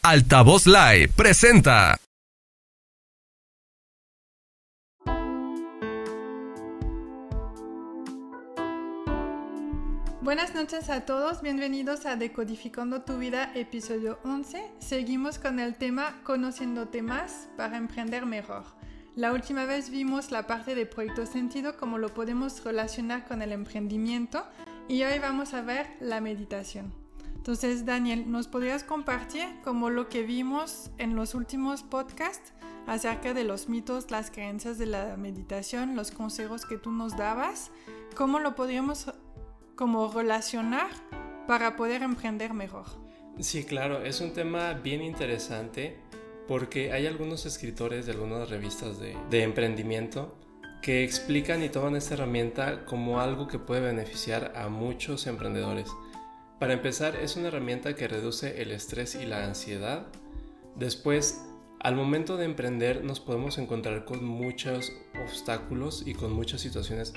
Altavoz Live presenta. Buenas noches a todos, bienvenidos a Decodificando tu Vida, episodio 11. Seguimos con el tema Conociéndote más para emprender mejor. La última vez vimos la parte de Proyecto Sentido, cómo lo podemos relacionar con el emprendimiento, y hoy vamos a ver la meditación. Entonces, Daniel, ¿nos podrías compartir como lo que vimos en los últimos podcasts acerca de los mitos, las creencias de la meditación, los consejos que tú nos dabas? ¿Cómo lo podríamos como relacionar para poder emprender mejor? Sí, claro, es un tema bien interesante porque hay algunos escritores de algunas revistas de emprendimiento que explican y toman esta herramienta como algo que puede beneficiar a muchos emprendedores. Para empezar, es una herramienta que reduce el estrés y la ansiedad. Después, al momento de emprender nos podemos encontrar con muchos obstáculos y con muchas situaciones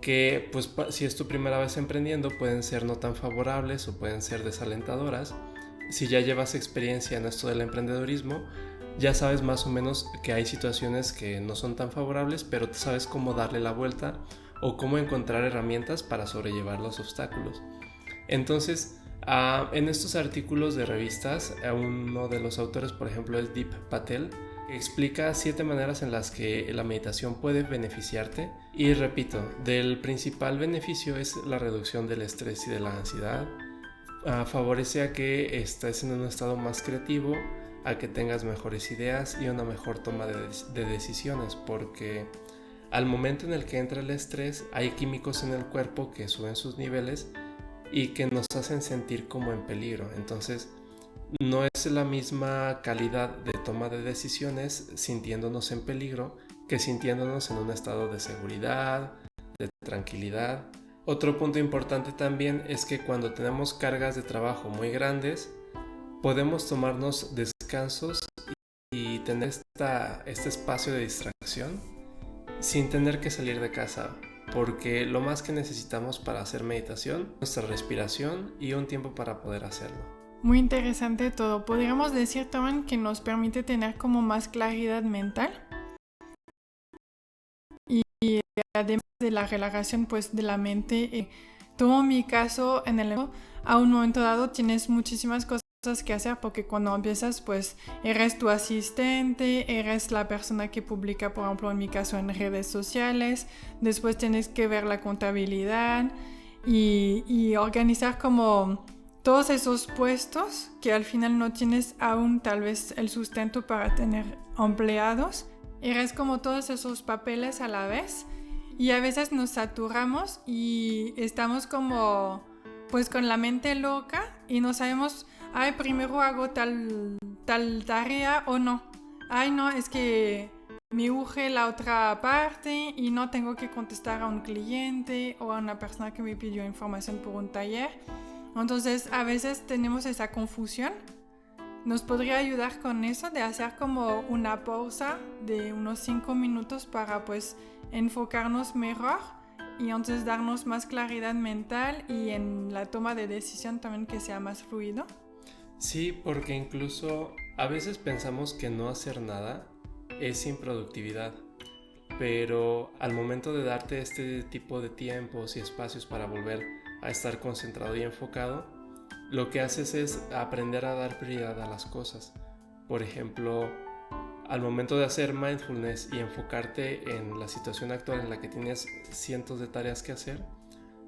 que, pues, si es tu primera vez emprendiendo, pueden ser no tan favorables o pueden ser desalentadoras. Si ya llevas experiencia en esto del emprendedorismo, ya sabes más o menos que hay situaciones que no son tan favorables, pero tú sabes cómo darle la vuelta o cómo encontrar herramientas para sobrellevar los obstáculos. Entonces, en estos artículos de revistas, uno de los autores, por ejemplo, es Deep Patel, que explica 7 maneras en las que la meditación puede beneficiarte. Y repito, del principal beneficio es la reducción del estrés y de la ansiedad. Favorece a que estés en un estado más creativo, a que tengas mejores ideas y una mejor toma de decisiones, porque al momento en el que entra el estrés hay químicos en el cuerpo que suben sus niveles y que nos hacen sentir como en peligro. Entonces no es la misma calidad de toma de decisiones sintiéndonos en peligro que sintiéndonos en un estado de seguridad, de tranquilidad. Otro punto importante también es que cuando tenemos cargas de trabajo muy grandes, podemos tomarnos descansos y tener este espacio de distracción sin tener que salir de casa, porque lo más que necesitamos para hacer meditación es nuestra respiración y un tiempo para poder hacerlo. Muy interesante todo. Podríamos decir también que nos permite tener como más claridad mental y además de la relajación pues de la mente. Tomo mi caso a un momento dado tienes muchísimas cosas que hacer, porque cuando empiezas pues eres tu asistente, eres la persona que publica, por ejemplo en mi caso, en redes sociales, después tienes que ver la contabilidad y organizar como todos esos puestos que al final no tienes aún tal vez el sustento para tener empleados. Eres como todos esos papeles a la vez y a veces nos saturamos y estamos como pues con la mente loca y no sabemos, ay, primero hago tal tarea o no. Ay, no, es que me urge la otra parte y no tengo que contestar a un cliente o a una persona que me pidió información por un taller. Entonces, a veces tenemos esa confusión. ¿Nos podría ayudar con eso de hacer como una pausa de unos 5 minutos para pues enfocarnos mejor y entonces darnos más claridad mental y en la toma de decisión también que sea más fluido? Sí, porque incluso a veces pensamos que no hacer nada es improductividad, pero al momento de darte este tipo de tiempos y espacios para volver a estar concentrado y enfocado, lo que haces es aprender a dar prioridad a las cosas. Por ejemplo, al momento de hacer mindfulness y enfocarte en la situación actual en la que tienes cientos de tareas que hacer,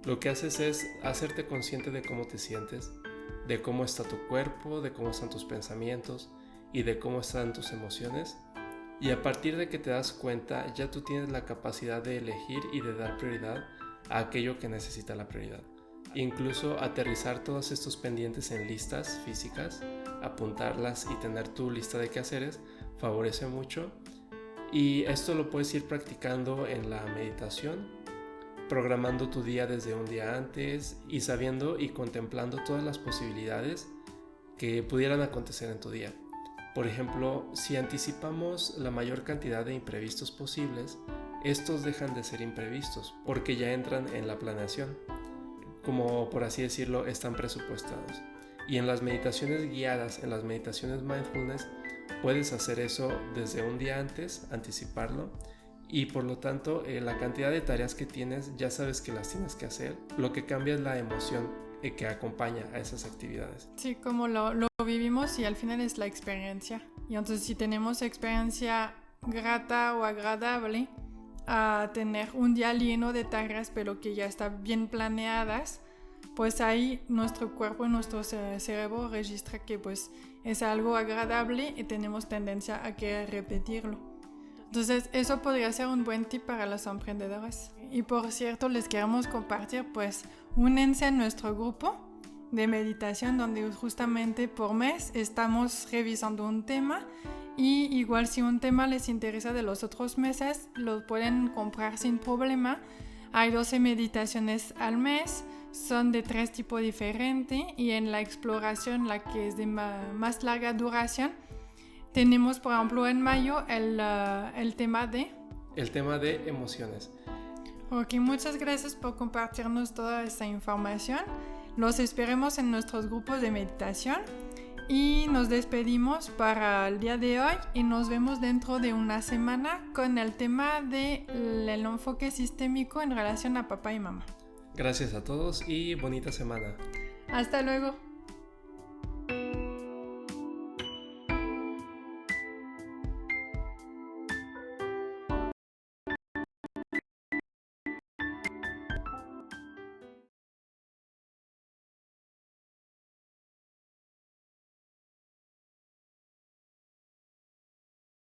lo que haces es hacerte consciente de cómo te sientes, de cómo está tu cuerpo, de cómo están tus pensamientos y de cómo están tus emociones. Y a partir de que te das cuenta, ya tú tienes la capacidad de elegir y de dar prioridad a aquello que necesita la prioridad. Incluso aterrizar todos estos pendientes en listas físicas, apuntarlas y tener tu lista de quehaceres favorece mucho. Y esto lo puedes ir practicando en la meditación, programando tu día desde un día antes y sabiendo y contemplando todas las posibilidades que pudieran acontecer en tu día. Por ejemplo, si anticipamos la mayor cantidad de imprevistos posibles, estos dejan de ser imprevistos porque ya entran en la planeación, como por así decirlo, están presupuestados. Y en las meditaciones guiadas, en las meditaciones mindfulness, puedes hacer eso desde un día antes, anticiparlo, y por lo tanto la cantidad de tareas que tienes ya sabes que las tienes que hacer. Lo que cambia es la emoción que acompaña a esas actividades. Sí, como lo vivimos y al final es la experiencia. Y entonces si tenemos experiencia grata o agradable a tener un día lleno de tareas pero que ya están bien planeadas, pues ahí nuestro cuerpo y nuestro cerebro registra que pues es algo agradable y tenemos tendencia a querer repetirlo. Entonces eso podría ser un buen tip para los emprendedores. Y por cierto, les queremos compartir, pues únense a nuestro grupo de meditación donde justamente por mes estamos revisando un tema, y igual si un tema les interesa de los otros meses lo pueden comprar sin problema. Hay 12 meditaciones al mes, son de 3 tipos diferentes, y en la exploración, la que es de más larga duración, tenemos por ejemplo en mayo el tema de... El tema de emociones. Ok, muchas gracias por compartirnos toda esta información. Los esperemos en nuestros grupos de meditación y nos despedimos para el día de hoy y nos vemos dentro de una semana con el tema del enfoque sistémico en relación a papá y mamá. Gracias a todos y bonita semana. Hasta luego.